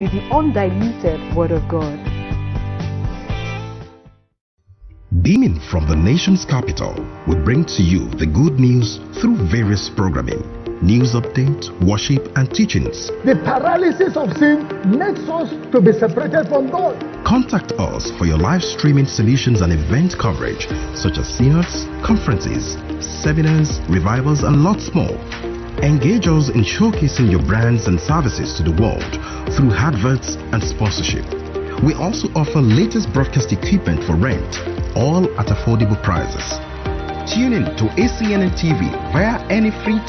is the undiluted Word of God. Beaming from the nation's capital, we bring to you the good news through various programming, news updates, worship and teachings. The paralysis of sin makes us to be separated from God. Contact us for your live streaming solutions and event coverage such as synods, conferences, seminars, revivals and lots more. Engage us in showcasing your brands and services to the world through adverts and sponsorship. We also offer latest broadcast equipment for rent, all at affordable prices. Tune in to ACNN TV via any free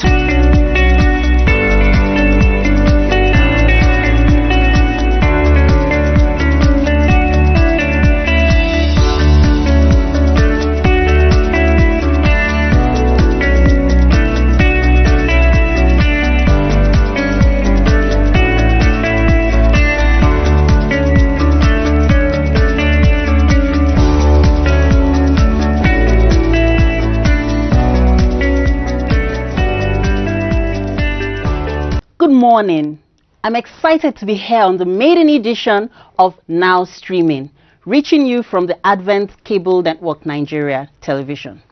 Good morning. I'm excited to be here on the maiden edition of Now Streaming, reaching you from the Advent Cable Network Nigeria television.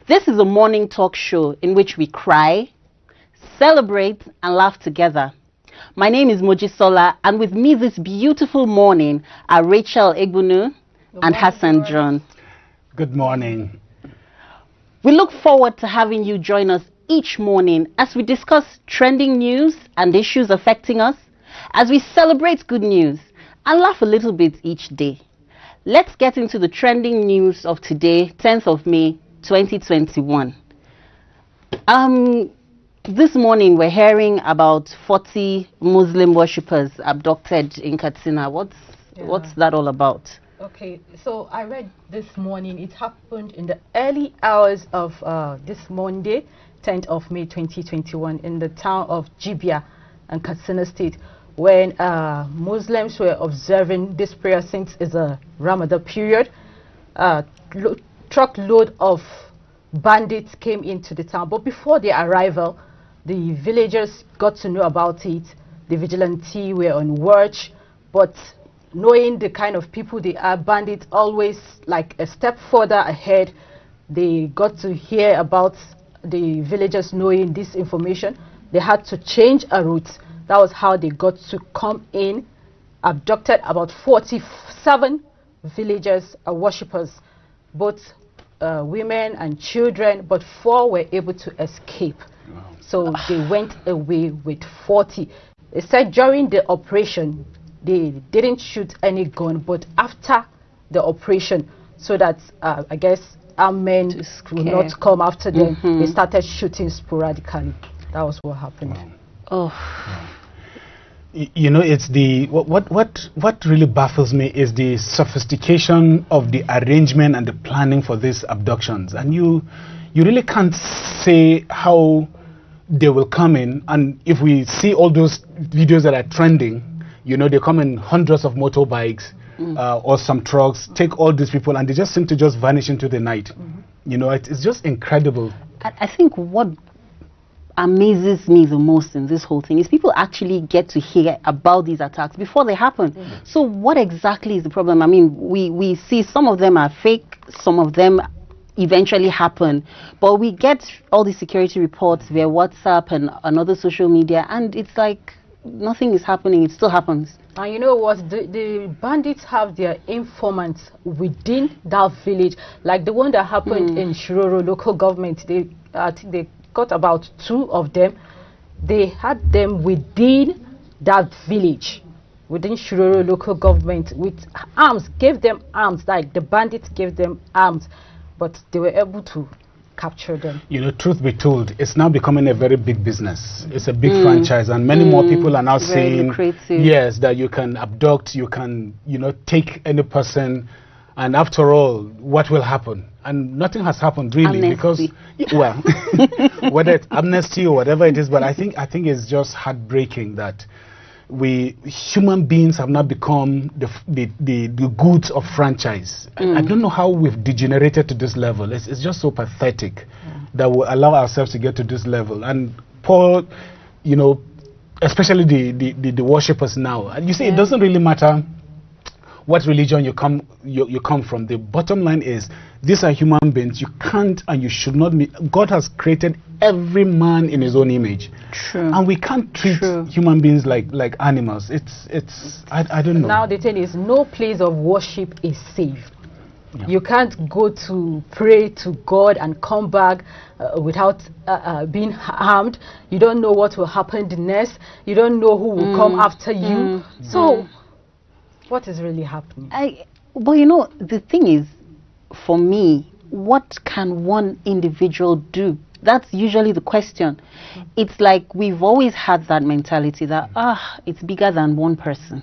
This is a morning talk show in which we cry, celebrate and laugh together. My name is Mojisola, and with me this beautiful morning are Rachel Egbunu and Hassan John. Good morning. We look forward to having you join us each morning as we discuss trending news and issues affecting us, as we celebrate good news and laugh a little bit each day. Let's get into the trending news of today, 10th of May, 2021. This morning we're hearing about 40 Muslim worshippers abducted in Katsina. What's that all about? Okay, so I read this morning, it happened in the early hours of this Monday, 10th of May 2021, in the town of Jibia and Katsina State, when Muslims were observing this prayer since it's a Ramadan period. Truckload of bandits came into the town, but before their arrival, the villagers got to know about it. The vigilante were on watch, but knowing the kind of people they are, bandits always like a step further ahead. They got to hear about the villagers knowing this information. They had to change a route. That was how they got to come in, abducted about 47 villagers, worshippers, both women and children, but 4 were able to escape. Wow. So they went away with 40. They said during the operation, they didn't shoot any gun, but after the operation, so that I guess our men will not come after them, they started shooting sporadically. That was what happened. Wow. Oh. You know, it's the what really baffles me is the sophistication of the arrangement and the planning for these abductions, and you really can't say how they will come in. And if we see all those videos that are trending, you know, they come in hundreds of motorbikes or some trucks, take all these people, and they just seem to just vanish into the night. You know, it's just incredible. I think what amazes me the most in this whole thing is people actually get to hear about these attacks before they happen. So what exactly is the problem? I mean, we see some of them are fake, some of them eventually happen, but we get all the security reports via WhatsApp and other social media, and it's like nothing is happening. It still happens. And you know what, the bandits have their informants within that village, like the one that happened in Shiroro local government. They got about 2 of them. They had them within that village, within Shiroro local government, with arms, gave them arms, like the bandits gave them arms, but they were able to capture them. You know, truth be told, it's now becoming a very big business. It's a big franchise, and many more people are now saying, yes, that you can abduct, you can, you know, take any person, and after all, what will happen? And nothing has happened really, amnesty. Because, well, whether it's amnesty or whatever it is, but I think it's just heartbreaking that we human beings have now become the goods of franchise. I don't know how we've degenerated to this level. It's just so pathetic that we allow ourselves to get to this level. And Paul, you know, especially the worshippers now. You see, it doesn't really matter what religion you come from. The bottom line is, these are human beings. You can't and you should not be. God has created every man in his own image. True. And we can't treat human beings like animals. I don't know. Now the thing is, no place of worship is safe. Yeah. You can't go to pray to God and come back without being harmed. You don't know what will happen the next. You don't know who will come after you. So what is really happening? But you know, the thing is, for me, what can one individual do? That's usually the question. It's like we've always had that mentality that, it's bigger than one person.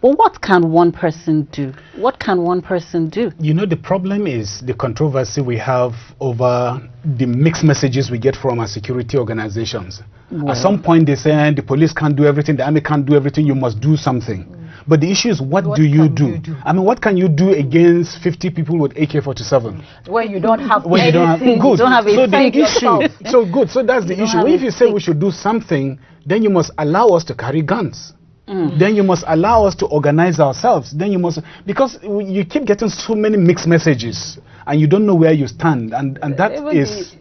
But what can one person do? What can one person do? You know, the problem is the controversy we have over the mixed messages we get from our security organizations. Well, at some point they say the police can't do everything, the army can't do everything, you must do something. But the issue is, what do you do? I mean, what can you do against 50 people with AK-47? Where you don't have good. You don't have so the issue, so good. So that's the issue. If you say we should do something, then you must allow us to carry guns. Then you must allow us to organize ourselves. Then you must, because you keep getting so many mixed messages and you don't know where you stand, and that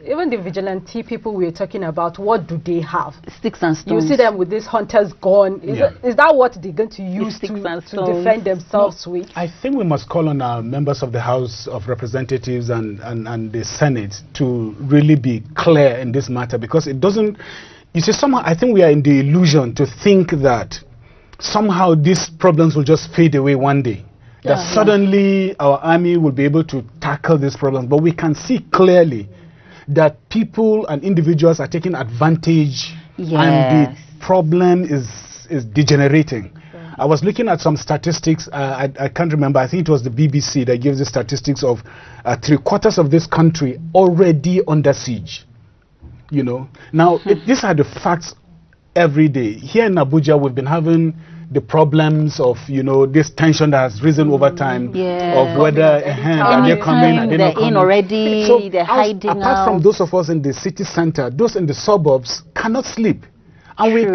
even the vigilante people we're talking about, what do they have? Sticks and stones. You see them with this hunter's gun. Is that what they're going to use to defend themselves with? I think we must call on our members of the House of Representatives and the Senate to really be clear in this matter, because it doesn't, you see, somehow I think we are in the illusion to think that somehow these problems will just fade away one day. That suddenly our army will be able to tackle these problems. But we can see clearly that people and individuals are taking advantage, and the problem is degenerating. I was looking at some statistics. I can't remember. I think it was the BBC that gives the statistics of 3/4 of this country already under siege. You know, now these are the facts. Every day here in Abuja, we've been having the problems of, you know, this tension that has risen over time, of whether are they coming, are they not coming already, so they're hiding apart from those of us in the city center, those in the suburbs cannot sleep, and we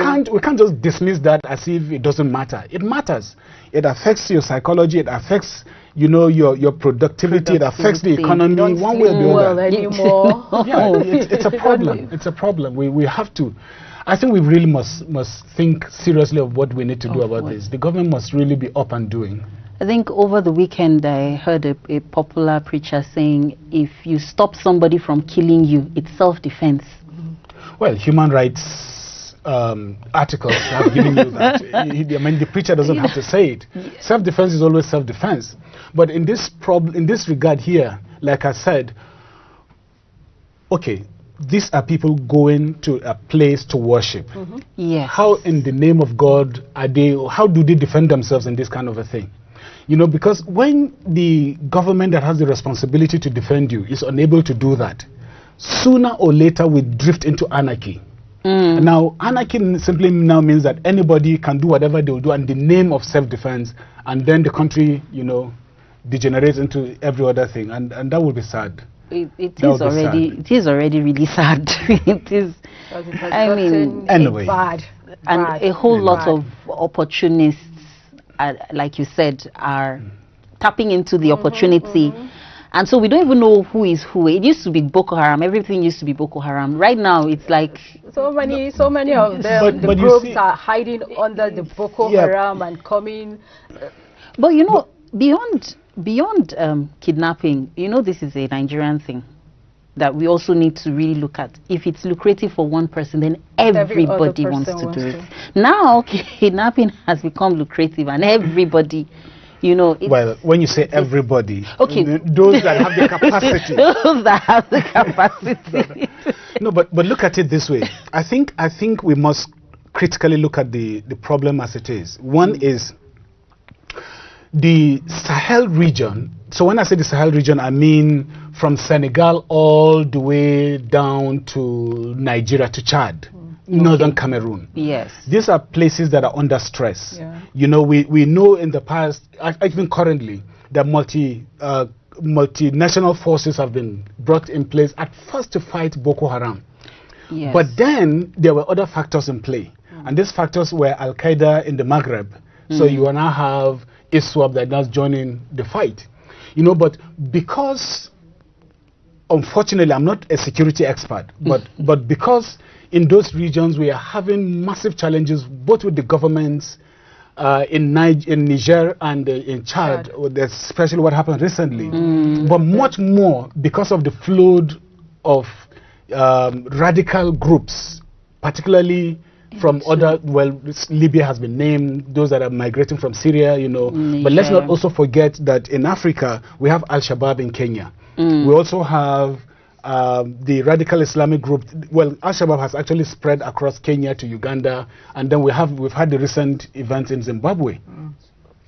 can't just dismiss that as if it doesn't matter. It matters. It affects your psychology. It affects, you know, your productivity. It affects the economy one way or the other. Anymore. It's a problem. It's a problem. We have to. I think we really must think seriously of what we need to do about this. The government must really be up and doing. I think over the weekend I heard a popular preacher saying, if you stop somebody from killing you, it's self-defense. Well, human rights articles have given you that. I mean, the preacher doesn't have to say it. Self-defense is always self-defense. But in this regard here, like I said, okay, these are people going to a place to worship. Yes. How in the name of God are they, how do they defend themselves in this kind of a thing? You know, because when the government that has the responsibility to defend you is unable to do that, sooner or later we drift into anarchy. Now, anarchy simply now means that anybody can do whatever they will do in the name of self-defense, and then the country, you know, degenerates into every other thing, and that will be sad. It is already really sad. It is. I mean, anyway, bad. A whole lot of opportunists, like you said, are tapping into the opportunity, and so we don't even know who is who. It used to be Boko Haram. Everything used to be Boko Haram. Right now, it's like so many of them. The groups are hiding under the Boko Haram and coming. But you know, beyond kidnapping, you know, this is a Nigerian thing that we also need to really look at. If it's lucrative for one person, then everybody wants to do it. Now, kidnapping has become lucrative, and everybody, you know. Well, when you say everybody, those that have the capacity. Those that have the capacity. No, but look at it this way. I think we must critically look at the problem as it is. One is the Sahel region. So when I say the Sahel region, I mean from Senegal all the way down to Nigeria, to Chad, northern Cameroon. Yes. These are places that are under stress. You know, we know in the past, even currently, that multinational forces have been brought in place at first to fight Boko Haram. But then there were other factors in play. And these factors were Al-Qaeda in the Maghreb. So you now have ISWAP that is joining the fight. You know, but because, unfortunately, I'm not a security expert, but because in those regions we are having massive challenges, both with the governments in Niger and in Chad, especially what happened recently, but much more because of the flood of radical groups, particularly from other, well, Libya has been named, those that are migrating from Syria, you know. But let's not also forget that in Africa, we have Al-Shabaab in Kenya. We also have the radical Islamic group. Well, Al-Shabaab has actually spread across Kenya to Uganda, and then we've had the recent events in Zimbabwe.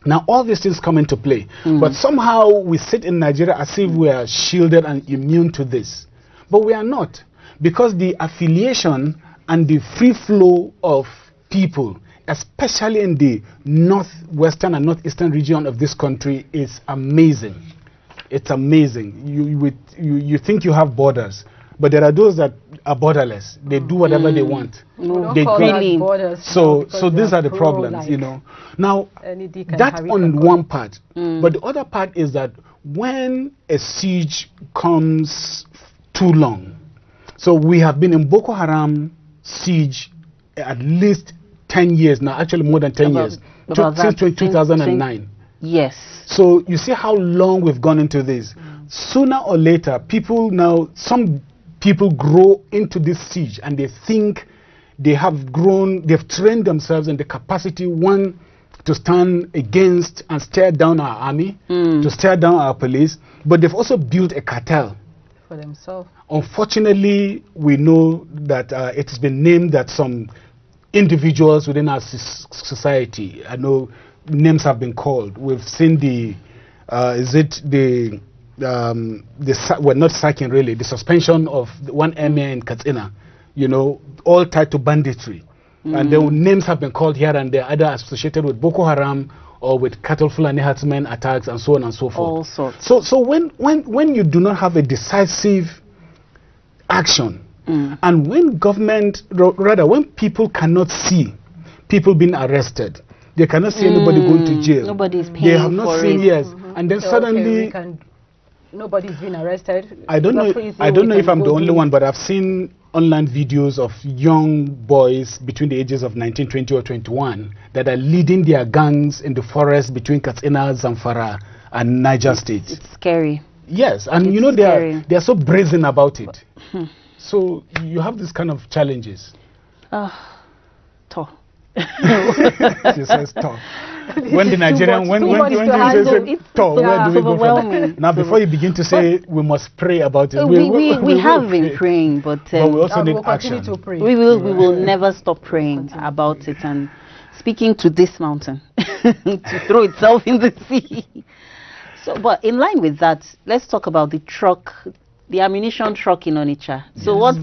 Now, all these things come into play, but somehow we sit in Nigeria as if we are shielded and immune to this. But we are not, because the affiliation and the free flow of people, especially in the northwestern and northeastern region of this country, is amazing. It's amazing. You think you have borders, but there are those that are borderless. They do whatever they want. They really borders. So these are the problems, you know. Now, that on one part, but the other part is that when a siege comes too long, so we have been in Boko Haram siege at least 10 years now, actually more than 10 years, since 2009. Yes. So you see how long we've gone into this. Sooner or later, some people grow into this siege and they think they have grown, they've trained themselves in the capacity, one, to stand against and stare down our army, to stare down our police, but they've also built a cartel for themselves. Unfortunately, we know that it has been named that some individuals within our society, I know names have been called. We've seen not sacking really, the suspension of one emir in Katsina, you know, all tied to banditry. And the names have been called here and there, either associated with Boko Haram or with cattle Fulani herdsmen attacks and so on and so forth. All sorts. So when you do not have a decisive action, and when government, rather when people cannot see people being arrested, they cannot see anybody going to jail. Nobody's paying They have not seen, yes. And then So, suddenly, nobody's been arrested. I don't know if I'm the only one, but I've seen online videos of young boys between the ages of 19, 20 or 21 that are leading their gangs in the forest between Katsina, Zamfara and Niger State. It's scary. Yes, and It's you know scary. they are so brazen about it. So you have this kind of challenges. Tough. She says tough. When the Nigerian, when you say tough, where do we go from there? Now, before you begin to say we must pray about it, we have been praying, but we also need action. To pray. we will never stop praying about it and speaking to this mountain to throw itself in the sea. So, but in line with that, let's talk about the truck, the ammunition truck in Onitsha. So what's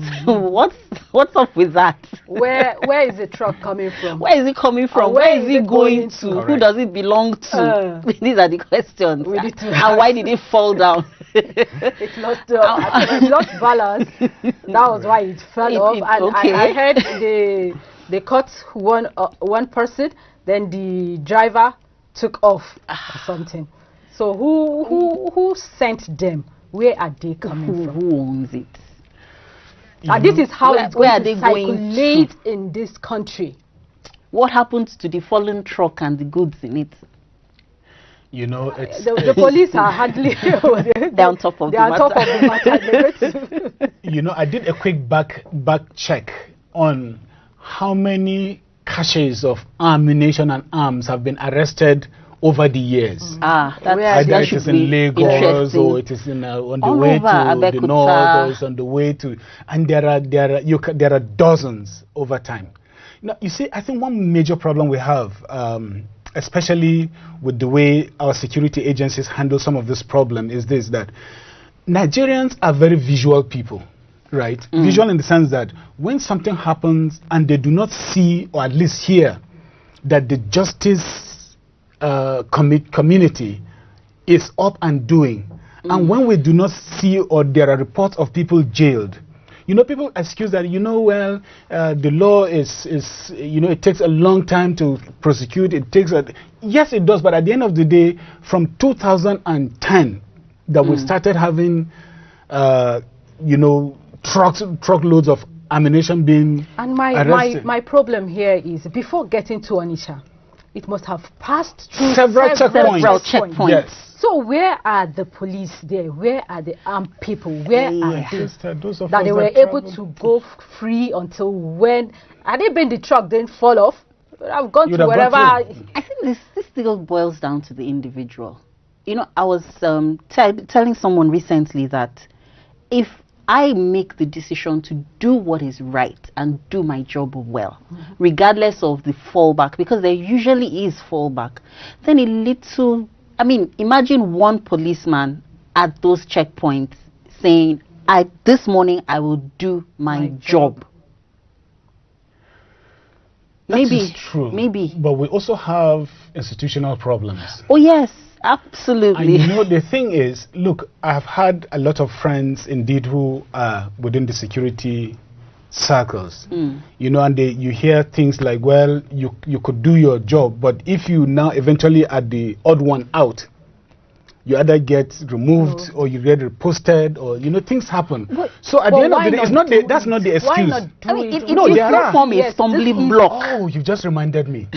up with that? Where is the truck coming from? Where is it coming from? Where is it going to? Right. Who does it belong to? These are the questions. And why did it fall down? It lost balance. That was why it fell off. And I heard they caught one person, then the driver took off or something. So who sent them? Where are they coming from? Who owns it? And this is how it's where going to circulate in this country. What happened to the fallen truck and the goods in it? You know, it's the police are hardly they're on top of the matter. You know, I did a quick back check on how many caches of ammunition and arms have been arrested over the years. Either it is in Lagos or it is in, on the way to the north, or it's on the way to, and there are dozens over time. Now, you see, I think one major problem we have, especially with the way our security agencies handle some of this problem, is this, that Nigerians are very visual people, right? Visual in the sense that when something happens and they do not see or at least hear that the justice community is up and doing, and when we do not see or there are reports of people jailed, people excuse that, well, the law is, it takes a long time to prosecute. Yes, it does, but at the end of the day, from 2010, that we started having, truckloads of ammunition being arrested. My problem here is, before getting to Onitsha, it must have passed through several checkpoints. Yes. So where are the police there? Where are the armed people? Where are they? That they were able to go free until when? Had they been the truck didn't fall off, I've gone to wherever. I think this still boils down to the individual. I was telling someone recently that if I make the decision to do what is right and do my job well, regardless of the fallback, because there usually is fallback, then imagine one policeman at those checkpoints saying, this morning I will do my job. Maybe true. Maybe. But we also have institutional problems. Oh, yes. Absolutely. And the thing is, look, I've had a lot of friends indeed who are within the security circles, and you hear things like, well, you could do your job, but if you now eventually are the odd one out, you either get removed or you get reposted, or things happen. So at the end of the day, that's not the excuse. It form a stumbling block. Oh, you just reminded me.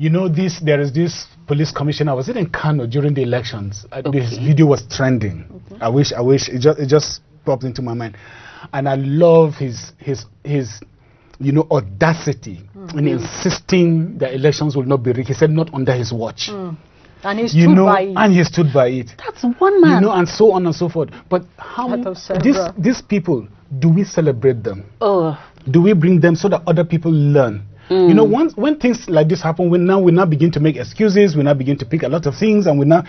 There is this police commissioner. Was it in Kano during the elections? This video was trending. I wish it just popped into my mind, and I love his audacity in insisting that elections will not be rigged. He said not under his watch. And he stood by it. And he stood by it. That's one man. And so on and so forth. But how these people, do we celebrate them? Do we bring them so that other people learn? When things like this happen, we now begin to make excuses, we now begin to pick a lot of things, and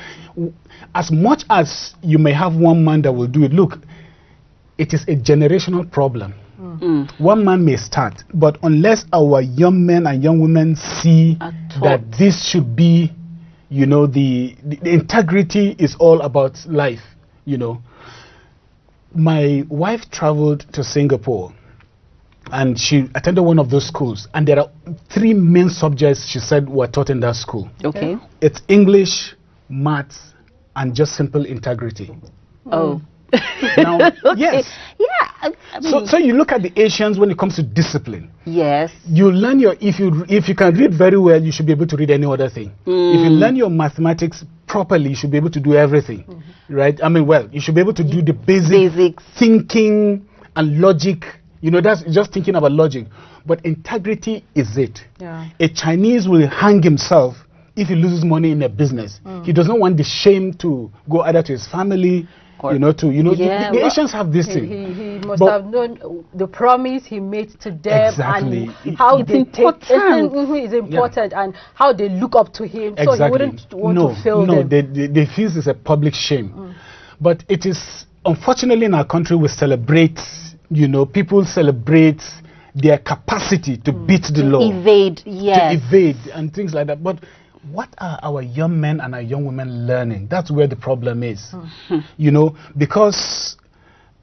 as much as you may have one man that will do it, look, it is a generational problem. One man may start, but unless our young men and young women see that this should be, the integrity is all about life, My wife traveled to Singapore, and she attended one of those schools, and there are 3 main subjects she said were taught in that school. Okay. It's English, maths, and just simple integrity. Oh. Now, okay. Yes. Yeah. So you look at the Asians when it comes to discipline. Yes. You learn if you can read very well, you should be able to read any other thing. If you learn your mathematics properly, you should be able to do everything, right? You should be able to do the basic thinking and logic. That's just thinking about logic. But integrity is it. Yeah. A Chinese will hang himself if he loses money in a business. He does not want the shame to go either to his family, the Asians have this thing. He must have known the promise he made to them. Exactly. And how it's important. It's important, and how they look up to him. Exactly. So he wouldn't want to fail them. They feel it's a public shame. But it is, unfortunately, in our country, we celebrate, people celebrate their capacity to beat the law. Evade, yes. To evade and things like that. But what are our young men and our young women learning? That's where the problem is. Because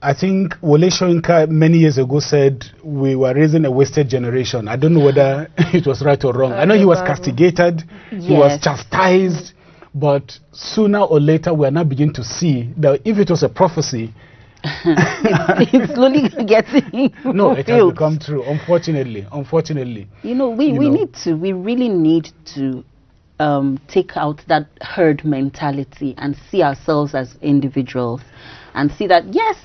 I think Wole Soyinka many years ago said we were raising a wasted generation. I don't know whether it was right or wrong. I know he was castigated, he was chastised, but sooner or later we are now beginning to see that if it was a prophecy, it's slowly getting no, it has become true, unfortunately. We really need to take out that herd mentality and see ourselves as individuals, and see that yes,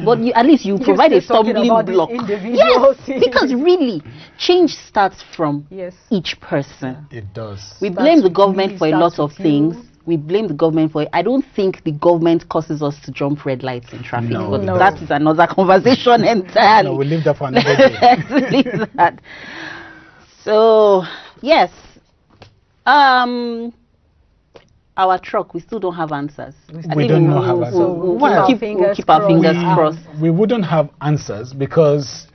but at least you provide a stumbling block. Yes, because really, change starts from each person. It does. We blame the government for a lot of things. We blame the government for it. I don't think the government causes us to jump red lights in traffic. No. That is another conversation entirely. No, we'll leave that for another day. Leave that. So, yes. Our truck, we still don't have answers. We don't have answers. We'll keep our fingers crossed. We wouldn't have answers because,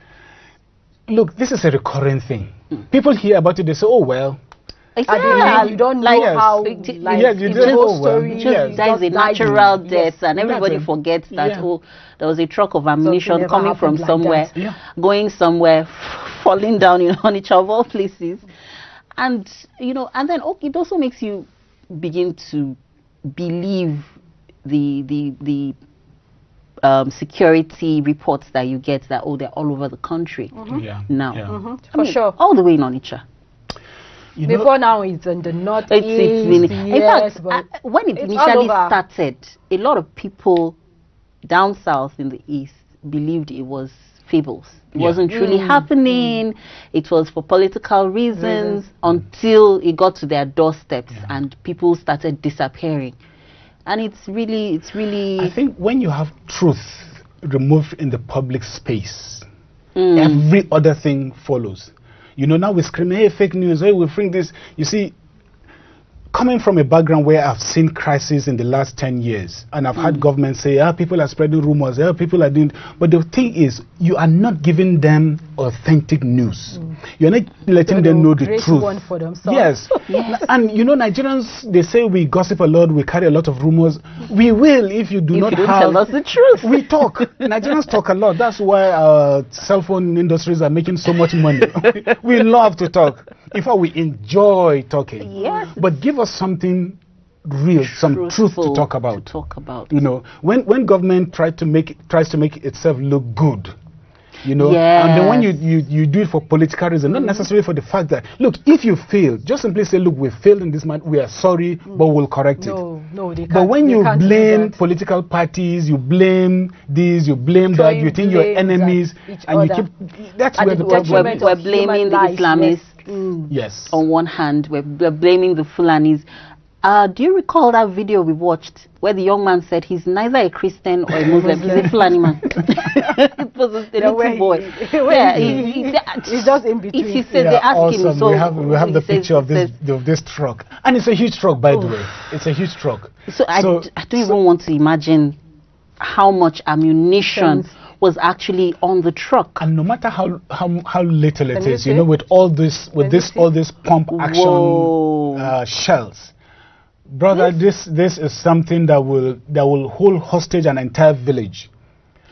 look, this is a recurring thing. People hear about it, they say, oh, well, You don't know how. The whole story. That is a natural death, and everybody forgets that. Oh, there was a truck of ammunition coming from somewhere, going somewhere, falling down in Onitsha of all places, and and then it also makes you begin to believe the security reports that you get that they're all over the country now. For sure, all the way in Onitsha. Before now, it's in the northeast. In fact, when it initially started, a lot of people down south in the east believed it was fables. It wasn't truly happening. It was for political reasons until it got to their doorsteps and people started disappearing. And it's really. I think when you have truth removed in the public space, every other thing follows. Now we scream, hey, fake news, hey, we bring this. You see, coming from a background where I've seen crises in the last 10 years, and I've had governments say, people are spreading rumors, people are doing. But the thing is, you are not giving them authentic news. You're not letting them know the truth. One for themselves. Yes. And Nigerians, they say we gossip a lot, we carry a lot of rumors. We will if you do not tell us the truth. We talk. Nigerians talk a lot. That's why our cell phone industries are making so much money. We love to talk. In fact, we enjoy talking. Yes. But give us something real, some truth to talk about. When government tries to make itself look good, and then when you do it for political reasons, not necessarily for the fact that, look, if you fail, just simply say, look, we failed in this matter, we are sorry, but we'll correct it. No, they can't. But when you blame political parties, you blame this, you blame that, you think you're enemies, and you keep, that's where the problem is. We're blaming the Islamists. Yes. On one hand, we're blaming the Fulanis. Do you recall that video we watched where the young man said he's neither a Christian or a Muslim, he's a Fulani man? It was a little boy. He's just in between. He said they asked him. So we have the picture of this truck, and it's a huge truck, by the way. It's a huge truck. So I don't even want to imagine how much ammunition was actually on the truck. And no matter how little it is, with all this pump action shells, brother, this is something that will hold hostage an entire village,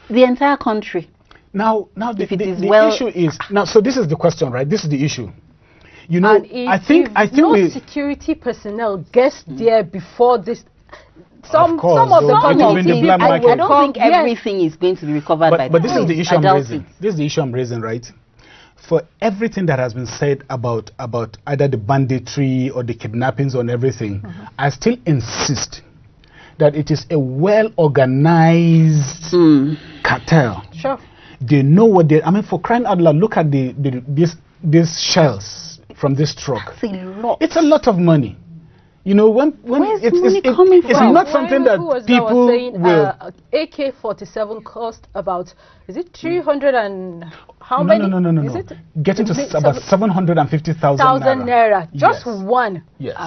the entire country. Now the issue is so this is the question, right? This is the issue. I think security personnel gets there before this. Some of the community, I don't think everything is going to be recovered by But this is the issue I'm raising. This is the issue I'm raising, right? For everything that has been said about either the banditry or the kidnappings and everything, I still insist that it is a well-organized cartel. Sure. They know what they. I mean, for crying out loud, look at these shells from this truck. That's a lot. It's a lot of money. When it's not something that people will. AK-47 cost about, is it 300 and how many? No. Is it getting to about 750,000 naira. Just one. Yes.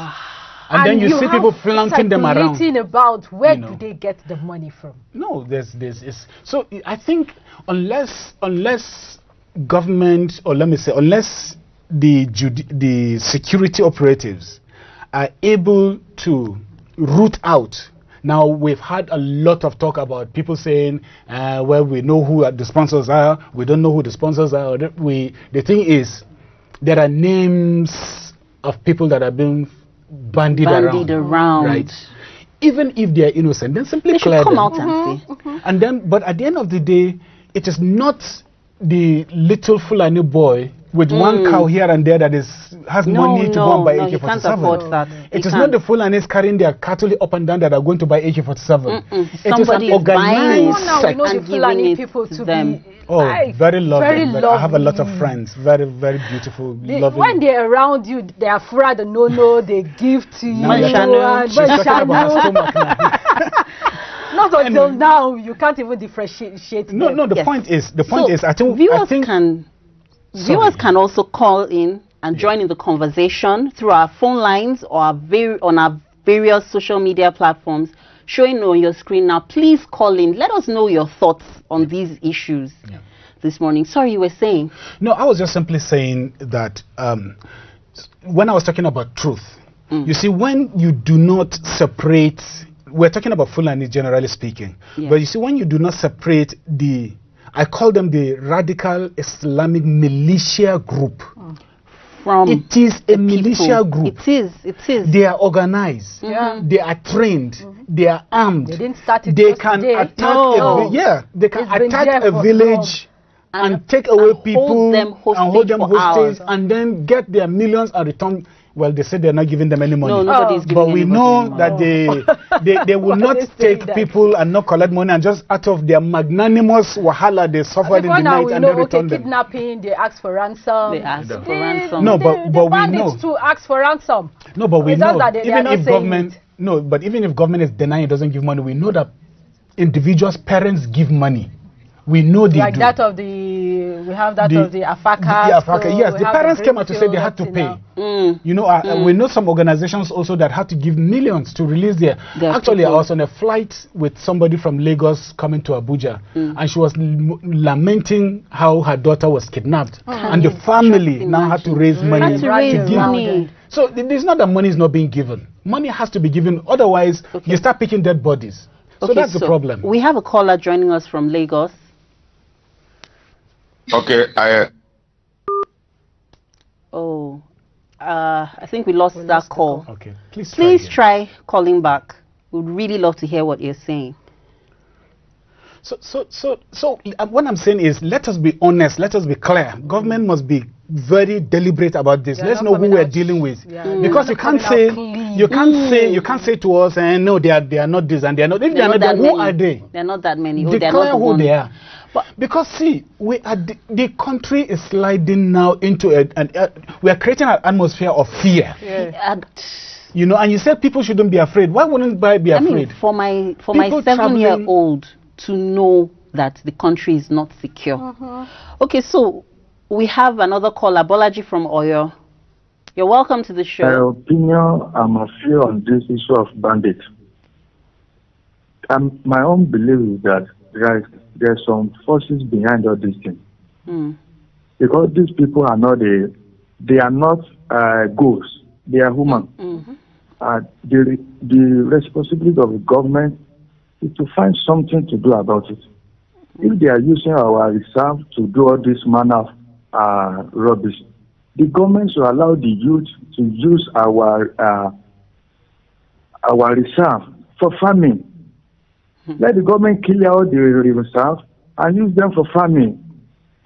And then you see people flanking them around. About where do they get the money from? No, there's so I think unless government, or let me say, unless the security operatives are able to root out. Now, we've had a lot of talk about people saying, well, we know who the sponsors are, we don't know who the sponsors are. The thing is, there are names of people that are being bandied around. Right? Even if they are innocent, then simply clear them. Come out and say. And then, but at the end of the day, it is not the little Fulani boy with one cow here and there that has money to go and buy AK-47. Can't afford that. It is not the Fulanis carrying their cattle up and down that are going to buy AK-47. It is an organized sect. And Fulani people to them. Very lovely. I have a lot of friends. Very, very beautiful, lovely. When they're around you, they are afraid no, they give to you. She's talking about her stomach now. Not until now, you can't even differentiate. No. The point is, I think viewers can also call in and join in the conversation through our phone lines or on our various social media platforms showing on your screen now. Please call in. Let us know your thoughts on these issues this morning. Sorry, you were saying? No, I was just simply saying that when I was talking about truth, you see, when you do not separate, we're talking about Fulani generally speaking, but you see, when you do not separate I call them the radical Islamic militia group. From it is a militia group. It is. They are organized. They are trained. They are armed. They didn't start it They can attack they can attack a village and take away people and hold them hostage and then get their millions and return. Well, they said they're not giving them any money. No, nobody's giving but we know money. that they will not take people and not collect money, and just out of their magnanimous wahala they suffered in the night and they return them. Kidnapping, they ask for ransom. They ask for ransom. No, but we know. To ask for ransom. No, but we know. Even if government, but even if government is denying it doesn't give money, we know that individuals' parents give money. We know they do. That of we have that of the Afaka. Yes, the parents came out to say they had to pay. You know, we know some organizations also that had to give millions to release their actually, people. I was on a flight with somebody from Lagos coming to Abuja, and she was lamenting how her daughter was kidnapped, and the family now had to raise money to give. So it's not that money is not being given. Money has to be given, otherwise you start picking dead bodies. So that's the problem. We have a caller joining us from Lagos. Okay, I think we lost that call. Okay, please try calling back. We'd really love to hear what you're saying. So what I'm saying is, let us be honest, let us be clear. Government must be very deliberate about this. Let's know who we're dealing with, because you can't say to us, no, they are not this and they are not. If they are not, then who are they? They're not that many. Declare who they are. But because see, we are the country is sliding now into we are creating an atmosphere of fear. You know, and you said people shouldn't be afraid. Why wouldn't I be afraid? I mean, for my 7-year-old to know that the country is not secure. Okay, so we have another caller, Bolaji from Oyo. You're welcome to the show. My opinion, I'm afraid on this issue of bandits. My own belief is that there's some forces behind all these things. Because these people are not they are not ghosts. They are human. The responsibility of the government is to find something to do about it. If they are using our reserve to do all this manner of rubbish, the government should allow the youth to use our reserve for farming. Let the government clear out the reserve and use them for farming.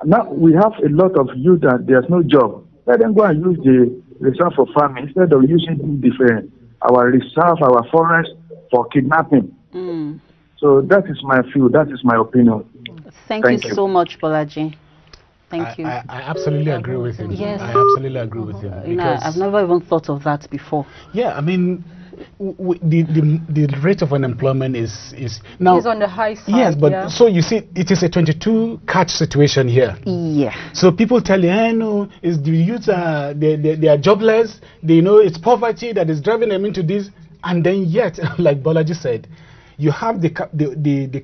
Now we have a lot of youth that there's no job. Let them go and use the reserve for farming instead of using our reserve, our forest for kidnapping. So that is my view. That is my opinion. Thank you so much, Bolaji. Thank you. I absolutely agree with him. Yes. I absolutely agree with him. You know, I've never even thought of that before. Yeah, I mean, the rate of unemployment is now on the high side. Yes, but so you see, it is a 22 catch situation here. Yeah. So people tell you, no, it's the youth they are jobless. They know it's poverty that is driving them into this, and then yet, like Bolaji said, you have the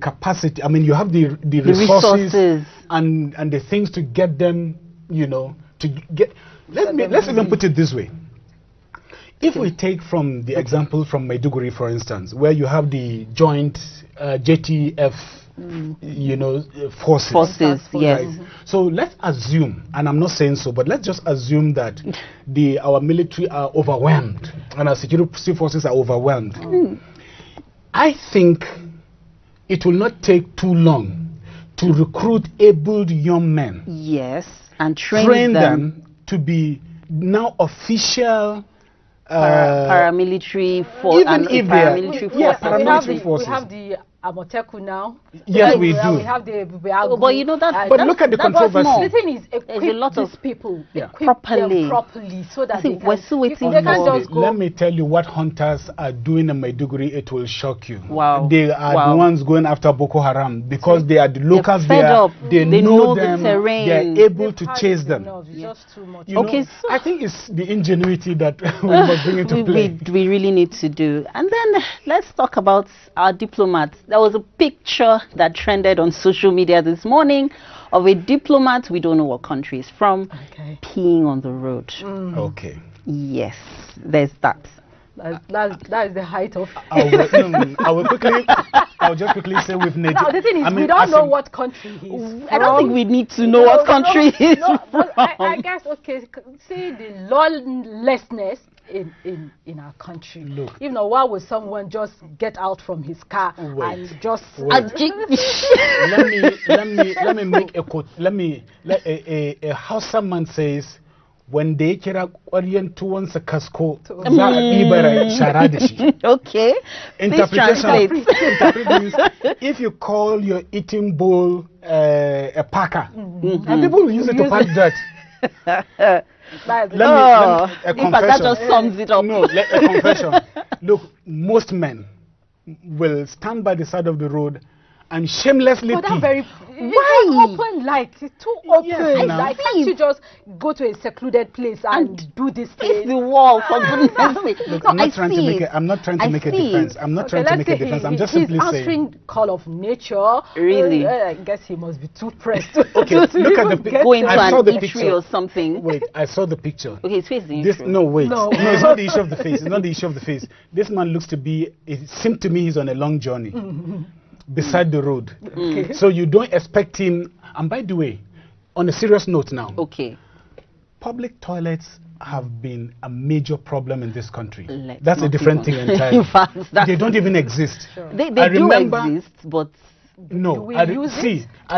capacity. I mean, you have the resources and the things to get them. You know, to get. Let's even put it this way. If we take from the example from Maiduguri, for instance, where you have the joint JTF, you know, forces, yes. Right? So let's assume, and I'm not saying so, but let's just assume that our military are overwhelmed and our security forces are overwhelmed. I think it will not take too long to recruit able young men. Yes, and train them to be now official paramilitary force. Even if paramilitary forces. We have the Amoteku now. Yes, we do. We have the but you know that. But look at the controversy. The thing is, equip a lot of these people properly so that they we're still waiting. They can't just go. Let me tell you what hunters are doing in Maiduguri. It will shock you. Wow. They are the ones going after Boko Haram because they are the locals there. They know them. The terrain. They are able to chase them. Just too much. Okay, so I think it's the ingenuity that we must bring into play. We really need to do. And then let's talk about our diplomats. There was a picture that trended on social media this morning of a diplomat, we don't know what country is from, peeing on the road. Okay. Yes, there's that. That is the height of. I'll just quickly say with Nigeria. No, the thing is, we don't know what country he is from. I don't think we need to know what country he is from. I guess, okay, see the lawlessness in our country. Look. If not, why would someone just get out from his car and just... let me make a quote. A Hausa man says, when they kira ƙwaryen tuwonsa kasko, za a ɗibara shara da shi. Okay. Interpretation means if you call your eating bowl a packer, and people will use it to pack dirt. In fact, that just sums it up. No, a confession. Look, most men will stand by the side of the road and shamelessly pee. Why? Open, like, it's too open. Yes, like, can't you just go to a secluded place and do this thing? Face the wall, for goodness sake. Look, I'm not trying to make a defense. I'm not trying to make a defense. I'm just simply saying. He's answering call of nature. Really? I guess he must be too pressed. Okay, look at the picture. Go into an tree or something. Wait, I saw the picture. Okay, his face is this. No, wait. No, it's not the issue of the face. It's not the issue of the face. This man looks to be. It seemed to me he's on a long journey. Beside the road. So you don't expect him. And by the way, on a serious note now. Okay. Public toilets have been a major problem in this country. That's a different thing entirely. In fact, they don't even exist. Sure. They do exist, but... No, I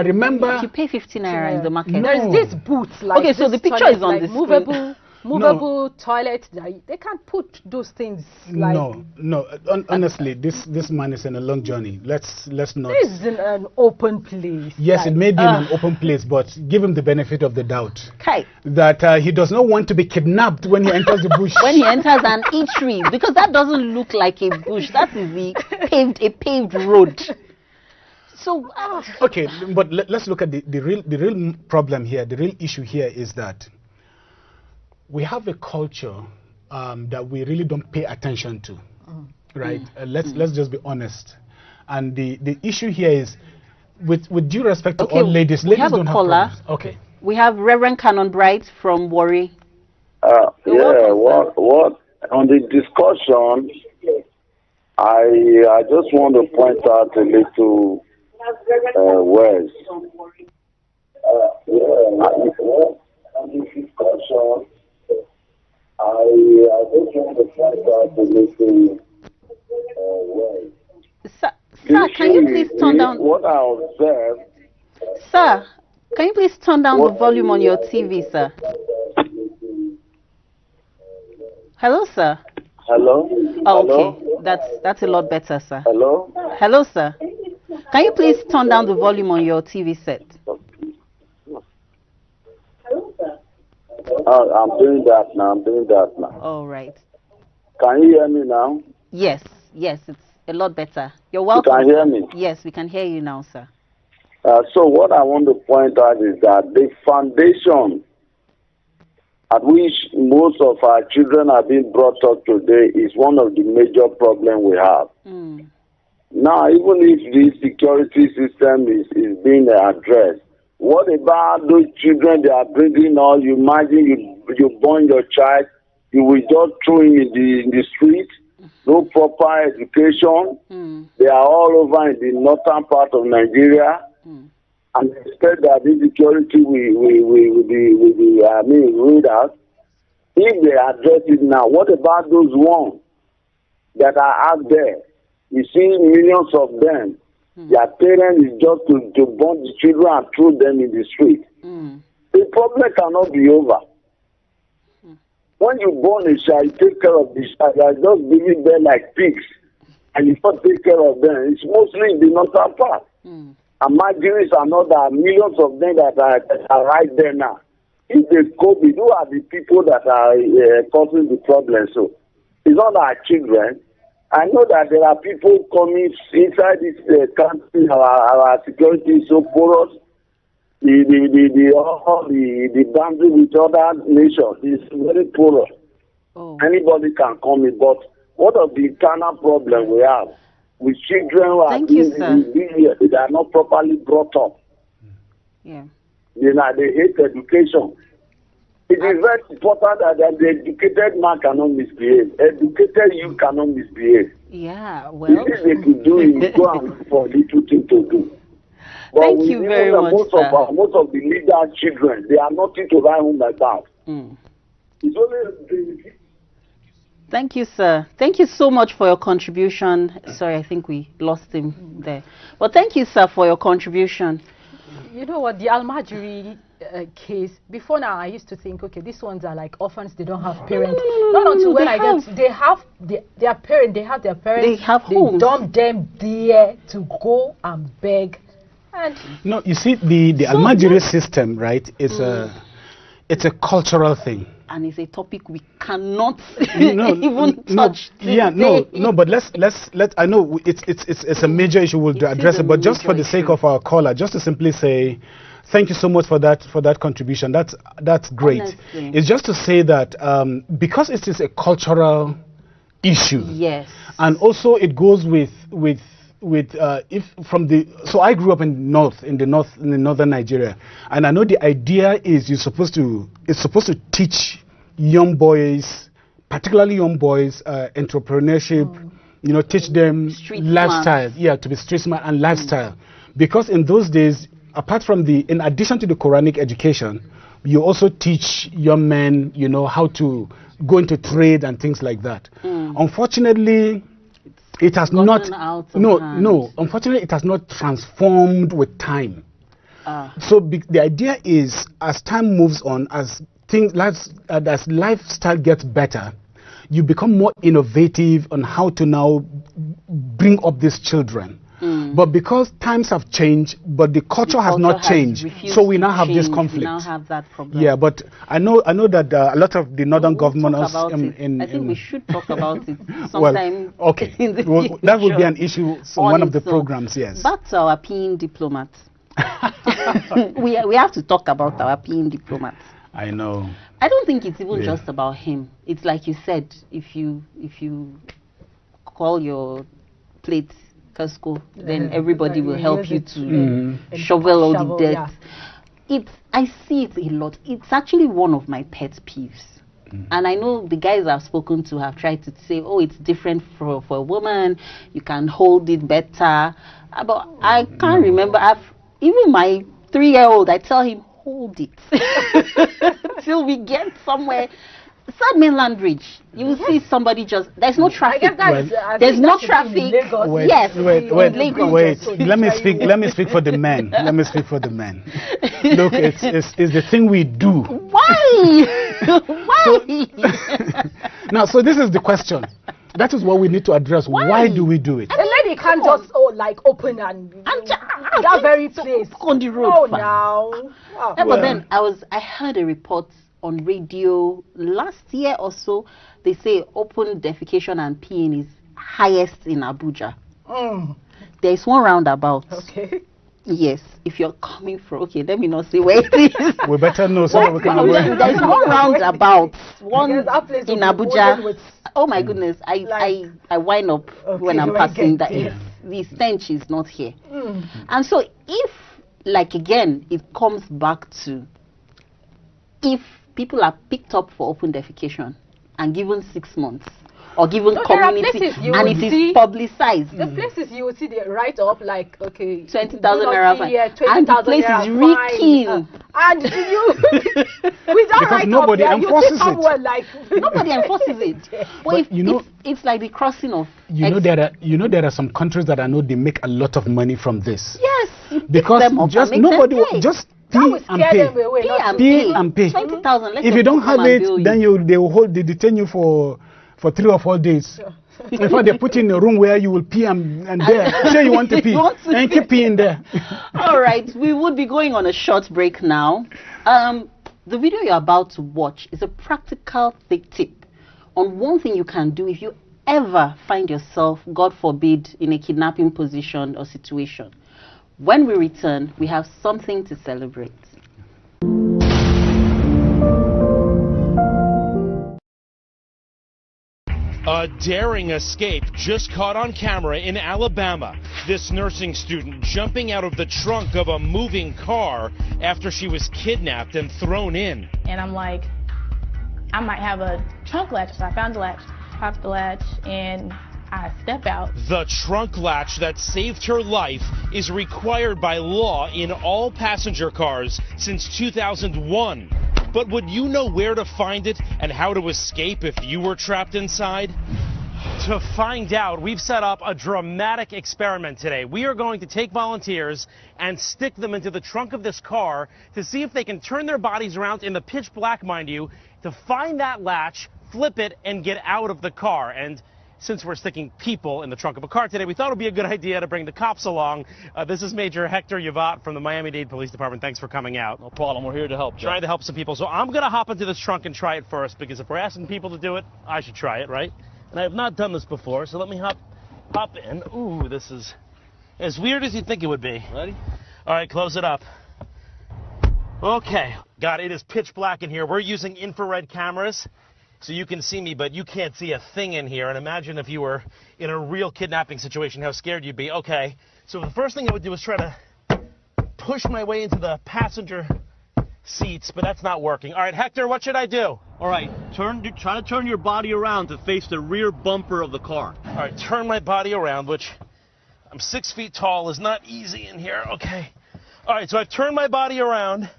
remember... If you pay 15 naira in the market. No. There's this boots. Like okay, so the picture is on the screen. Movable toilets, they can't put those things like... No, honestly, this man is in a long journey. Let's not... This is in an open place. Yes, it may be in an open place, but give him the benefit of the doubt. Okay. That he does not want to be kidnapped when he enters the bush. When he enters an eatery, because that doesn't look like a bush. That is a paved road. So... Okay, but let's look at the real problem here. The real issue here is that we have a culture that we really don't pay attention to, right? Let's just be honest. And the issue here is, with due respect to all ladies, ladies don't have problems. Okay. We have Reverend Canon Bright from Warri. What on the discussion, I just want to point out a little words. On the discussion, I just want to point out a little way. Sir, can you please turn down... What I observed... Sir, can you please turn down the volume on your TV, sir? Hello, sir. Hello? Oh, Hello? Okay. That's a lot better, sir. Hello? Hello, sir. Can you please turn down the volume on your TV set? I'm doing that now. All right. Can you hear me now? Yes, it's a lot better. You're welcome. You can hear me? Yes, we can hear you now, sir. So what I want to point out is that the foundation at which most of our children are being brought up today is one of the major problems we have. Now, even if the security system is being addressed, what about those children they are bringing on? You imagine you born your child, you will just throw him in the street, no proper education. They are all over in the northern part of Nigeria, and expect that this security will be ruled out. If they address it now, what about those ones that are out there? You see millions of them. Their parents is just to burn the children and throw them in the street. The problem cannot be over. When you born a child, you take care of the child. You are just living there like pigs, and you don't take care of them. It's mostly in the northern part. And marginaries are not there. Millions of them that are right there now. If they COVID, who are the people that are causing the problem? So it's not our children. I know that there are people coming inside this country. Our security is so porous. The boundary with other nations is very porous. Anybody can come in. But what of the internal problem we have with children who are they are not properly brought up? Yeah. You know, they hate education. It is very important that the educated man cannot misbehave. Educated you cannot misbehave. Yeah, well. If they could do it, go and look for little thing to do. But thank you very much, most of the leaders' children, they are nothing to write home about. It's only. Thank you, sir. Thank you so much for your contribution. Sorry, I think we lost him there. But thank you, sir, for your contribution. You know what, the Almajiri case, before now I used to think, okay, these ones are like orphans, they don't have parents. No, when I get, they have their parents, they have their parents. They have homes. They dump them there to go and beg. And no, you see, the Almajiri system, right, is it's a cultural thing. And it's a topic we cannot even touch. Yeah, no, but let's I know it's a major issue, we'll address it, but just for the sake of our caller, just to simply say thank you so much for that contribution. That's great. Honestly. It's just to say that because it is a cultural issue. Yes. And also it goes with if from the, so I grew up in northern Nigeria, and I know the idea is it's supposed to teach young boys, particularly young boys, entrepreneurship, you know, teach them street lifestyle, smart. To be street smart and lifestyle, because in those days, apart from in addition to the Quranic education, you also teach young men, you know, how to go into trade and things like that. Unfortunately, it has not. Unfortunately, it has not transformed with time. So the idea is, as time moves on, as lifestyle gets better, you become more innovative on how to now bring up these children. But because times have changed, but the culture has not changed, so we now have this conflict. We now have that problem. Yeah, but I know that a lot of the northern governments I think we should talk about it sometime. Well, okay, that would be an issue on one of the programs. Yes. Back to our peeing diplomats. we have to talk about our peeing diplomats. I know. I don't think it's even just about him. It's like you said, if you call your plates Casco, then everybody will help you to shovel all the dirt. Yeah. I see it a lot. It's actually one of my pet peeves. And I know the guys I've spoken to have tried to say, oh, it's different for a woman, you can hold it better. But I can't remember. Even my 3-year-old, I tell him, hold it till we get somewhere. Third mainland bridge, you will see somebody just, there's no traffic. There's no traffic. Yes, wait. Let me speak for the men. Let me speak for the men. Look, it's the thing we do. Why? Why? Now, so this is the question. That is what we need to address. Why do we do it? A lady can't just open and that very place on the road. But then I heard a report on radio last year or so. They say open defecation and peeing is highest in Abuja. There is one roundabout. Okay. Yes, if you're coming from, okay, let me not say where it is. We better know so that we can avoid. There's one roundabout, one in Abuja. Oh my goodness, I wind up when I'm passing that. The stench is not here. And so if, like again, it comes back to, if people are picked up for open defecation and given 6 months, or given community, and it is publicized. The places you will see the write-up, like, okay, 20,000 naira fine, and the place is reeking. And you, without because nobody enforces it. Like nobody enforces it. Well, you know, it's like the crossing of. There are some countries that I know they make a lot of money from this. Yes, because just nobody just. Pay and pay. 20,000. If you don't have it, then they detain you for 3 or 4 days. Before they put you in a room where you will pee and there. Say you want to pee. And keep peeing there. All right, we would be going on a short break now. The video you're about to watch is a practical tip on one thing you can do if you ever find yourself, God forbid, in a kidnapping position or situation. When we return, we have something to celebrate. A daring escape just caught on camera in Alabama. This nursing student jumping out of the trunk of a moving car after she was kidnapped and thrown in. And I'm like, I might have a trunk latch, so I found the latch, popped the latch, and I step out. The trunk latch that saved her life is required by law in all passenger cars since 2001. But would you know where to find it and how to escape if you were trapped inside? To find out, we've set up a dramatic experiment today. We are going to take volunteers and stick them into the trunk of this car to see if they can turn their bodies around in the pitch black, mind you, to find that latch, flip it, and get out of the car. And since we're sticking people in the trunk of a car today, we thought it would be a good idea to bring the cops along. This is Major Hector Yavat from the Miami-Dade Police Department. Thanks for coming out. No problem. We're here to help. Trying to help some people. So I'm going to hop into this trunk and try it first, because if we're asking people to do it, I should try it, right? And I have not done this before, so let me hop in. Ooh, this is as weird as you think it would be. Ready? All right, close it up. Okay. God, it is pitch black in here. We're using infrared cameras, so you can see me, but you can't see a thing in here. And imagine if you were in a real kidnapping situation, how scared you'd be. Okay, so the first thing I would do is try to push my way into the passenger seats, but that's not working. All right, Hector, what should I do? All right, try to turn your body around to face the rear bumper of the car. All right, turn my body around, which I'm 6 feet tall, is not easy in here. Okay. All right, so I've turned my body around,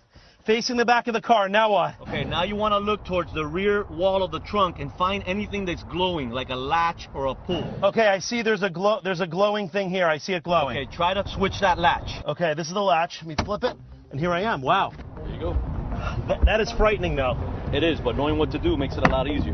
facing the back of the car. Now what? Okay, now you want to look towards the rear wall of the trunk and find anything that's glowing, like a latch or a pull. Okay, I see there's a glowing thing here. I see it glowing. Okay, try to switch that latch. Okay, this is the latch. Let me flip it, and here I am. Wow. There you go. That is frightening, though. It is, but knowing what to do makes it a lot easier.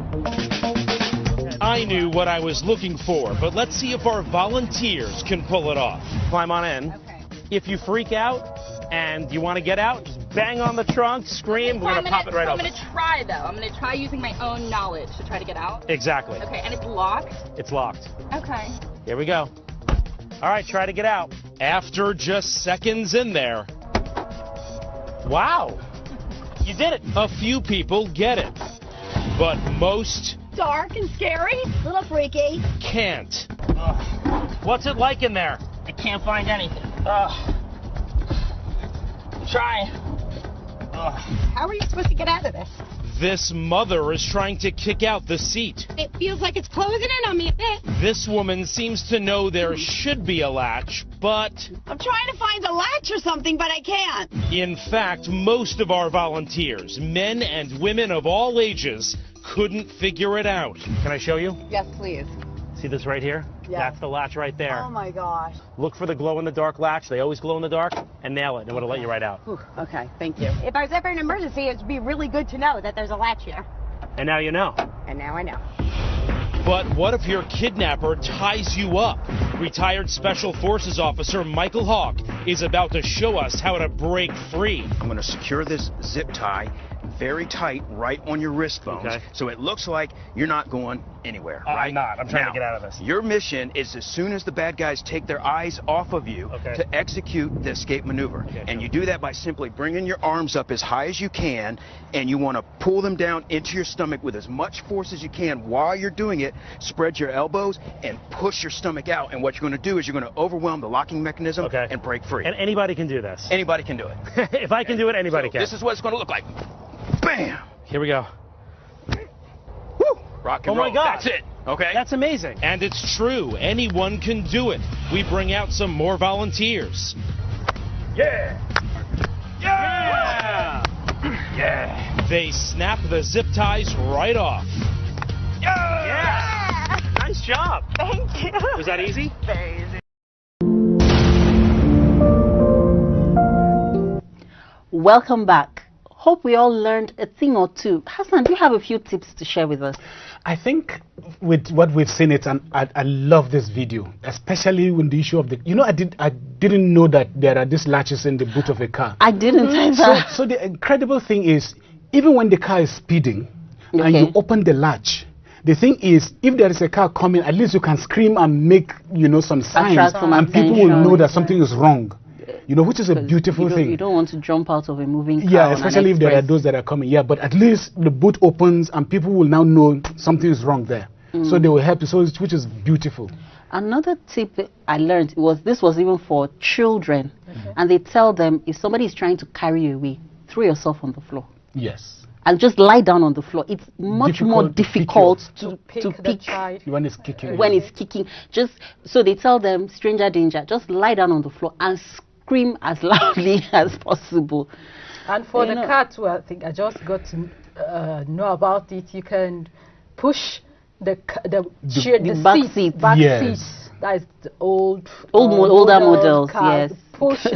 I knew what I was looking for, but let's see if our volunteers can pull it off. Climb on in. Okay. If you freak out and you want to get out, just bang on the trunk, scream, we're going to pop it right open. I'm going to try, though. I'm going to try using my own knowledge to try to get out. Exactly. Okay, and it's locked? It's locked. Okay. Here we go. All right, try to get out. After just seconds in there. Wow. You did it. A few people get it, but most dark and scary, a little freaky. Can't. What's it like in there? I can't find anything. Try. How are you supposed to get out of this? This mother is trying to kick out the seat. It feels like it's closing in on me a bit. This woman seems to know there should be a latch, but I'm trying to find a latch or something, but I can't. In fact, most of our volunteers, men and women of all ages, couldn't figure it out. Can I show you? Yes, please. See this right here? Yeah. That's the latch right there. Oh my gosh. Look for the glow-in-the-dark latch. They always glow in the dark. And nail it, and it'll let you right out. Whew, okay, thank you. If there's ever an emergency, it'd be really good to know that there's a latch here. And now you know. And now I know. But what if your kidnapper ties you up? Retired Special Forces Officer Michael Hawk is about to show us how to break free. I'm going to secure this zip tie very tight right on your wrist bones, okay, so it looks like you're not going anywhere, right? I'm not. I'm trying to get out of this. Your mission is, as soon as the bad guys take their eyes off of you, to execute the escape maneuver. Okay, and you do that by simply bringing your arms up as high as you can, and you want to pull them down into your stomach with as much force as you can. While you're doing it, spread your elbows and push your stomach out, and what you're going to do is you're going to overwhelm the locking mechanism and break free. And anybody can do this? Anybody can do it. If I can do it, anybody can. This is what it's going to look like. Bam! Here we go. Woo! Rock and roll. Oh my God. That's it. Okay. That's amazing. And it's true. Anyone can do it. We bring out some more volunteers. Yeah! Yeah! Yeah! They snap the zip ties right off. Yeah! Yeah! Nice job. Thank you. Was that easy? Very easy. Welcome back. Hope we all learned a thing or two. Hassan, do you have a few tips to share with us? I think with what we've seen, I love this video, especially when the issue of the, I didn't know that there are these latches in the boot of a car. I didn't either. So the incredible thing is, even when the car is speeding and you open the latch, the thing is, if there is a car coming, at least you can scream and make, some signs, and people will know that something is wrong. Which is a beautiful thing. You don't want to jump out of a moving car. Yeah, especially if there are those that are coming. Yeah, but at least the boot opens and people will now know something is wrong there. So they will help you, so which is beautiful. Another tip that I learned was, this was even for children, and they tell them, if somebody is trying to carry you away, throw yourself on the floor. Yes. And just lie down on the floor. It's much more difficult to pick when it's kicking. When it's kicking. Just so they tell them, stranger danger, just lie down on the floor and scream as loudly as possible. And for the car too, I think I just got to know about it. You can push the back seat. That is the older models, cars. yes. Push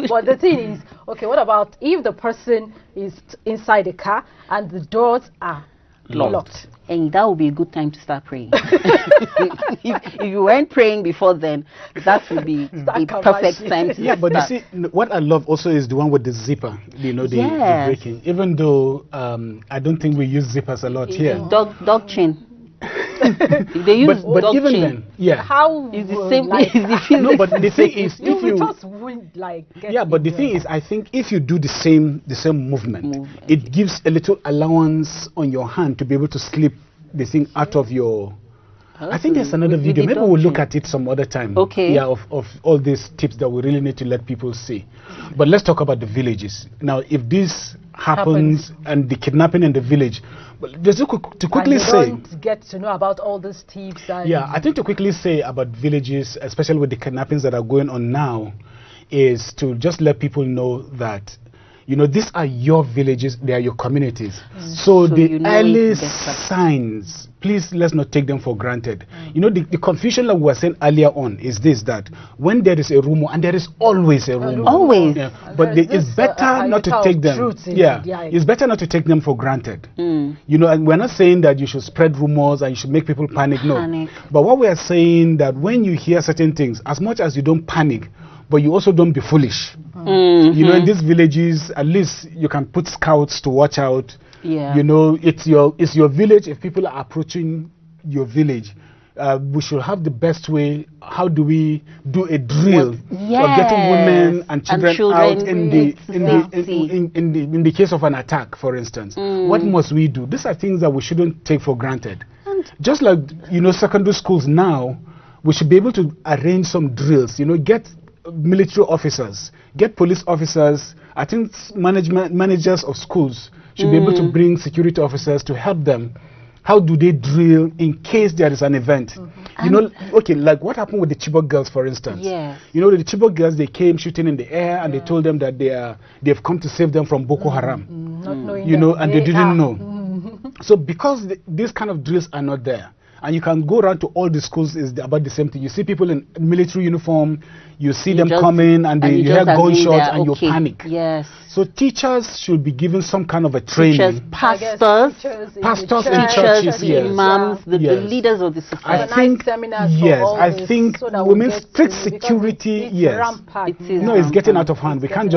but the thing is, okay, what about if the person is inside the car and the doors are locked? And that would be a good time to start praying. if you weren't praying before then, that would be a perfect time to start. But you see, what I love also is the one with the zipper, the braking. Even though I don't think we use zippers a lot here. Dog chain. They use but even chain. Then, yeah. How is the same? No, but the thing is, if you just wouldn't but the thing is, I think if you do the same movement, it gives a little allowance on your hand to be able to slip the thing out of your. I think there's another video. Maybe we'll look at it some other time. Okay. Yeah, of all these tips that we really need to let people see. But let's talk about the villages now. If this happens and the kidnapping in the village, but just to quickly say, don't get to know about all these tips. I think to quickly say about villages, especially with the kidnappings that are going on now, is to just let people know that, you know, these are your villages, they are your communities. So the early signs, please let's not take them for granted. You know, the confusion that we were saying earlier on is this, that when there is a rumor, and there is always a rumor. Always. But it's better not to take them. It's better not to take them for granted. You know, and we're not saying that you should spread rumors and you should make people panic, no. But what we are saying that when you hear certain things, as much as you don't panic, but you also don't be foolish. You know, in these villages, at least you can put scouts to watch out. You know, it's your village. If people are approaching your village, we should have the best way. How do we do a drill of getting women and children out in the case of an attack, for instance? What must we do? These are things that we shouldn't take for granted. Just like, you know, secondary schools now, we should be able to arrange some drills. You know, get military officers, get police officers. I think managers of schools should be able to bring security officers to help them. How do they drill in case there is an event? You know, okay, like what happened with the Chibok girls, for instance. You know, the Chibok girls, they came shooting in the air and they told them that they've come to save them from Boko Haram. Not knowing, you know, and they didn't know. So because these kind of drills are not there, and you can go around to all the schools, is about the same thing. You see people in military uniform, you see them coming, and you hear gunshots, and you panic. So teachers should be given some kind of a training. Pastors in churches, imams, the leaders of the society. I think, I think women's strict security, it's getting out of hand. We can't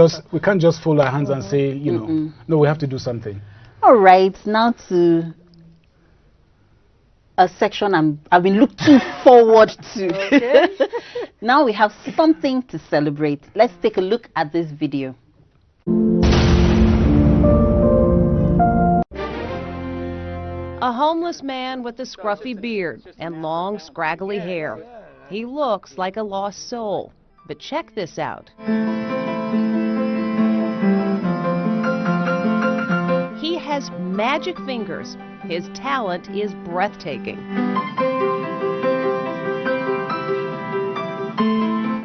just fold our hands and say, you know, no, we have to do something. All right, now to a section I've been looking forward to. Now we have something to celebrate. Let's take a look at this video. A homeless man with a scruffy beard and long, scraggly hair. He looks like a lost soul. But check this out. He has magic fingers. His talent is breathtaking.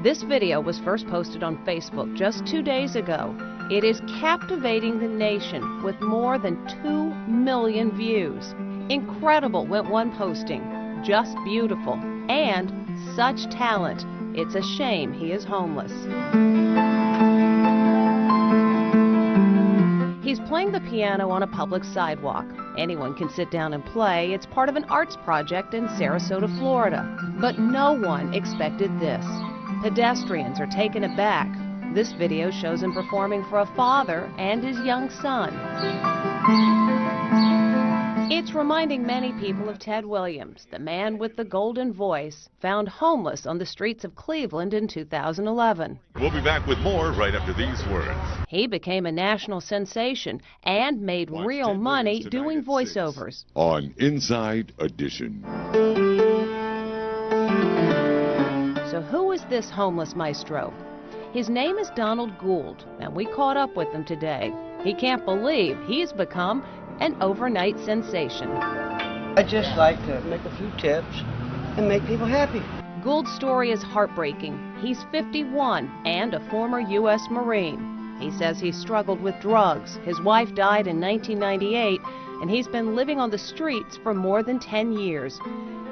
This video was first posted on Facebook just 2 days ago. It is captivating the nation with more than 2 million views. Incredible, went one posting. Just beautiful. And such talent. It's a shame he is homeless. He's playing the piano on a public sidewalk. Anyone can sit down and play. It's part of an arts project in Sarasota, Florida. But no one expected this. Pedestrians are taken aback. This video shows him performing for a father and his young son. It's reminding many people of Ted Williams, the man with the golden voice, found homeless on the streets of Cleveland in 2011. We'll be back with more right after these words. He became a national sensation and made real money doing voiceovers. On Inside Edition. So who is this homeless maestro? His name is Donald Gould, and we caught up with him today. He can't believe he's become an overnight sensation. I just like to make a few tips and make people happy. Gould's story is heartbreaking. He's 51 and a former U.S. Marine. He says he struggled with drugs. His wife died in 1998, and he's been living on the streets for more than 10 years.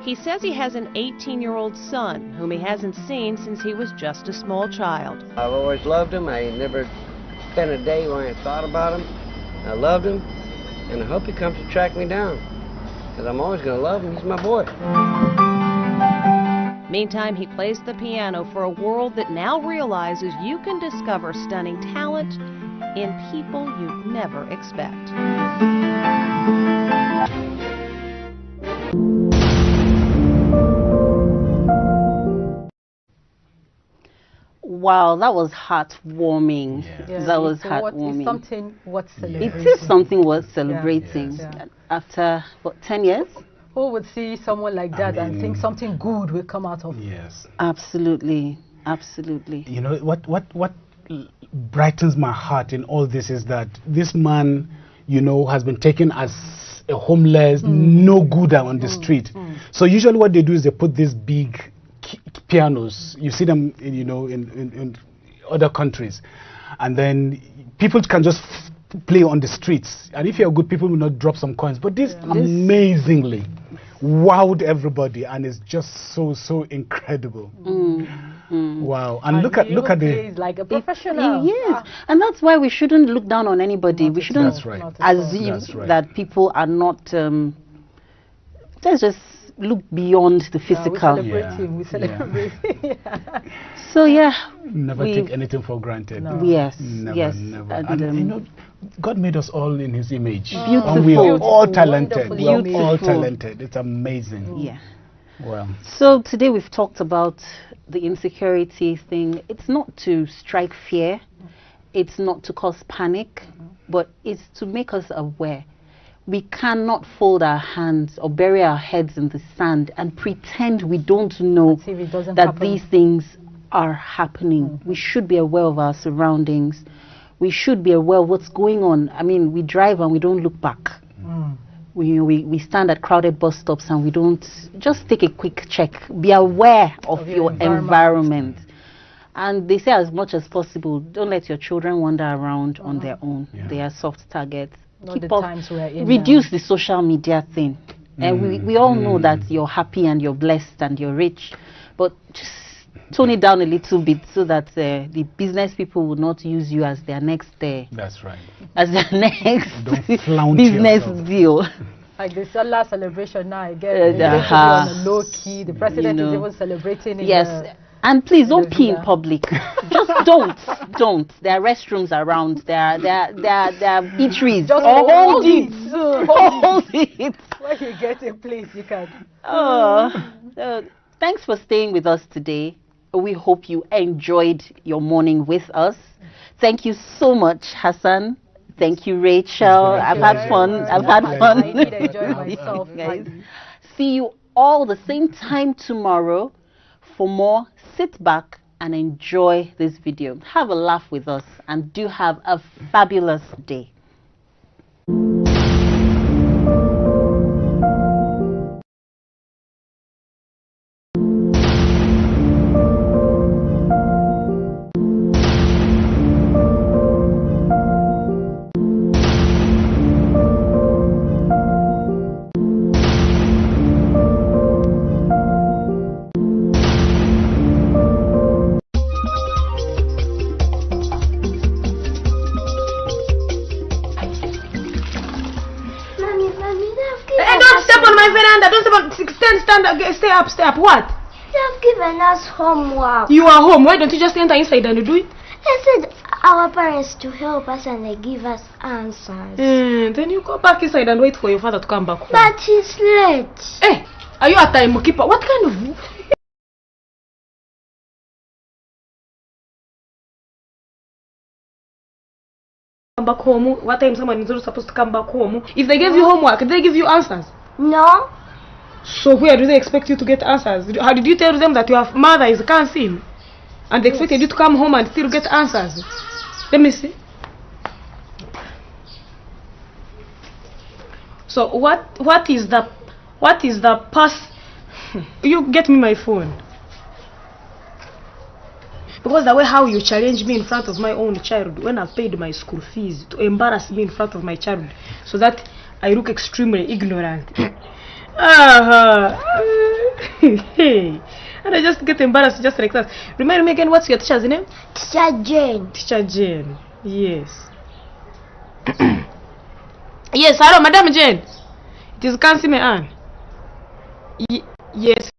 He says he has an 18-year-old son whom he hasn't seen since he was just a small child. I've always loved him. I never spent a day when I thought about him. I loved him, and I hope he comes to track me down, because I'm always going to love him. He's my boy. Meantime, he plays the piano for a world that now realizes you can discover stunning talent in people you'd never expect. Wow, that was heartwarming. Yeah, that was heartwarming. It's something worth celebrating. It is something worth celebrating. Yeah. After, what, 10 years? Who would see someone like that and think something good will come out of it? Yes. Absolutely. Absolutely. You know, what brightens my heart in all this is that this man, you know, has been taken as a homeless, no gooder on the street. So usually what they do is they put these big pianos. You see them, you know, in other countries. And then people can just play on the streets. And if you're good, people will not drop some coins. But this amazingly wowed everybody, and it's just so incredible. Wow. And look at the like a professional. Yes. And that's why we shouldn't look down on anybody. We shouldn't assume that people are not let's just look beyond the physical. We celebrate him. We celebrate him. So yeah, never take anything for granted. No. Yes, never. And you know, God made us all in His image. Beautiful. And we are all talented. We are Beautiful. all talented. It's amazing. Yeah. Well. So today we've talked about the insecurity thing. It's not to strike fear. It's not to cause panic, but it's to make us aware. We cannot fold our hands or bury our heads in the sand and pretend we don't know that these things are happening. We should be aware of our surroundings. We should be aware of what's going on. I mean, we drive and we don't look back. We stand at crowded bus stops and we don't just take a quick check. Be aware of your environment. And they say as much as possible, don't let your children wander around on their own. They are soft targets. Not the times we're in reduce the social media thing. And we all know that you're happy and you're blessed and you're rich, but just tone it down a little bit so that the business people will not use you as their next that's right, as their next business deal. Like the Salah celebration now, again, on a low key. The president is even celebrating. And please don't pee in public. Just don't. There are restrooms around. There are eateries. Just hold it. Hold it. When you get a place, you can. Thanks for staying with us today. We hope you enjoyed your morning with us. Thank you so much, Hassan. Thank you, Rachel. I've had fun. I did enjoy myself, guys. See you all the same time tomorrow. For more, sit back and enjoy this video. Have a laugh with us and do have a fabulous day. Stay up. What? They have given us homework. You are home. Why don't you just enter inside and do it? I said our parents to help us and they give us answers. Then you go back inside and wait for your father to come back home. But he's late. Hey, are you a timekeeper? What kind of... Come back home? What time someone is supposed to come back home? If they gave you homework, did they give you answers? No. So where do they expect you to get answers? How did you tell them that your mother is cancer and they expected you to come home and still get answers? Let me see. So what is the pass? You get me my phone. Because the way how you challenge me in front of my own child when I've paid my school fees, to embarrass me in front of my child so that I look extremely ignorant. Hey, and I just get embarrassed just like that. Remind me again, what's your teacher's name? Teacher Jane. Teacher Jane, yes. Yes, hello, Madam Jane. It is Kansi Ann. Yes.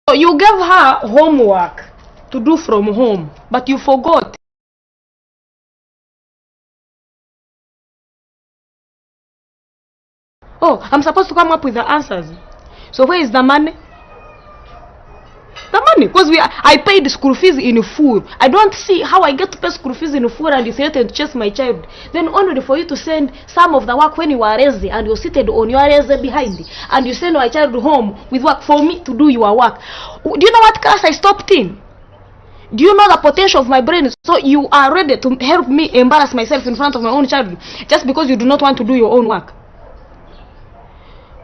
So you gave her homework to do from home, but you forgot. Oh, I'm supposed to come up with the answers. So where is the money? The money, because I paid school fees in full. I don't see how I get to pay school fees in full and you threatened to chase my child. Then only for you to send some of the work when you are lazy and you're seated on your lazy behind and you send my child home with work for me to do your work. Do you know what class I stopped in? Do you know the potential of my brain? So you are ready to help me embarrass myself in front of my own child just because you do not want to do your own work.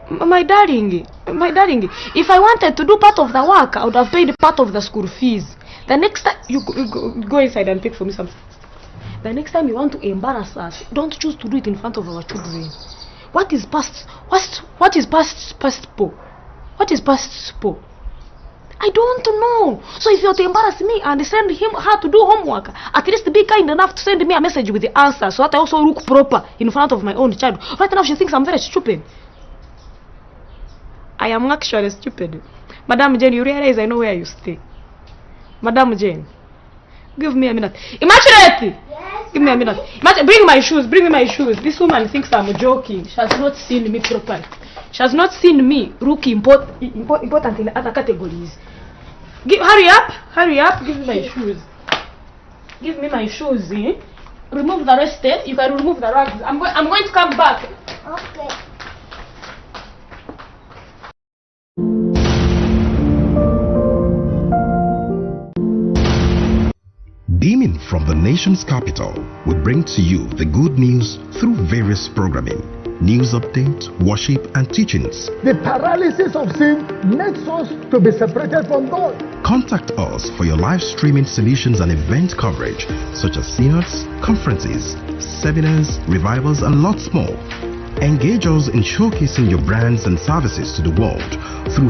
My darling, if I wanted to do part of the work, I would have paid part of the school fees. The next time you go inside and pick for me something. The next time you want to embarrass us, don't choose to do it in front of our children. What is past? What is past po? What is past po? I don't know. So if you are to embarrass me and send her to do homework, at least be kind enough to send me a message with the answer so that I also look proper in front of my own child. Right now she thinks I'm very stupid. I am actually stupid. Madam Jane, you realize I know where you stay. Madam Jane, give me a minute. Immaturity! Yes, give me a minute. Bring my shoes, bring me my shoes. This woman thinks I'm joking. She has not seen me properly. She has not seen me look important in other categories. Hurry up, give me my shoes. Give me my shoes, eh? Remove the rest, eh? You can remove the rags. I'm going to come back. Okay. Beaming from the nation's capital, we bring to you the good news through various programming, news updates, worship and teachings. The paralysis of sin makes us to be separated from God. Contact us for your live streaming solutions and event coverage such as synods, conferences, seminars, revivals and lots more. Engage us in showcasing your brands and services to the world through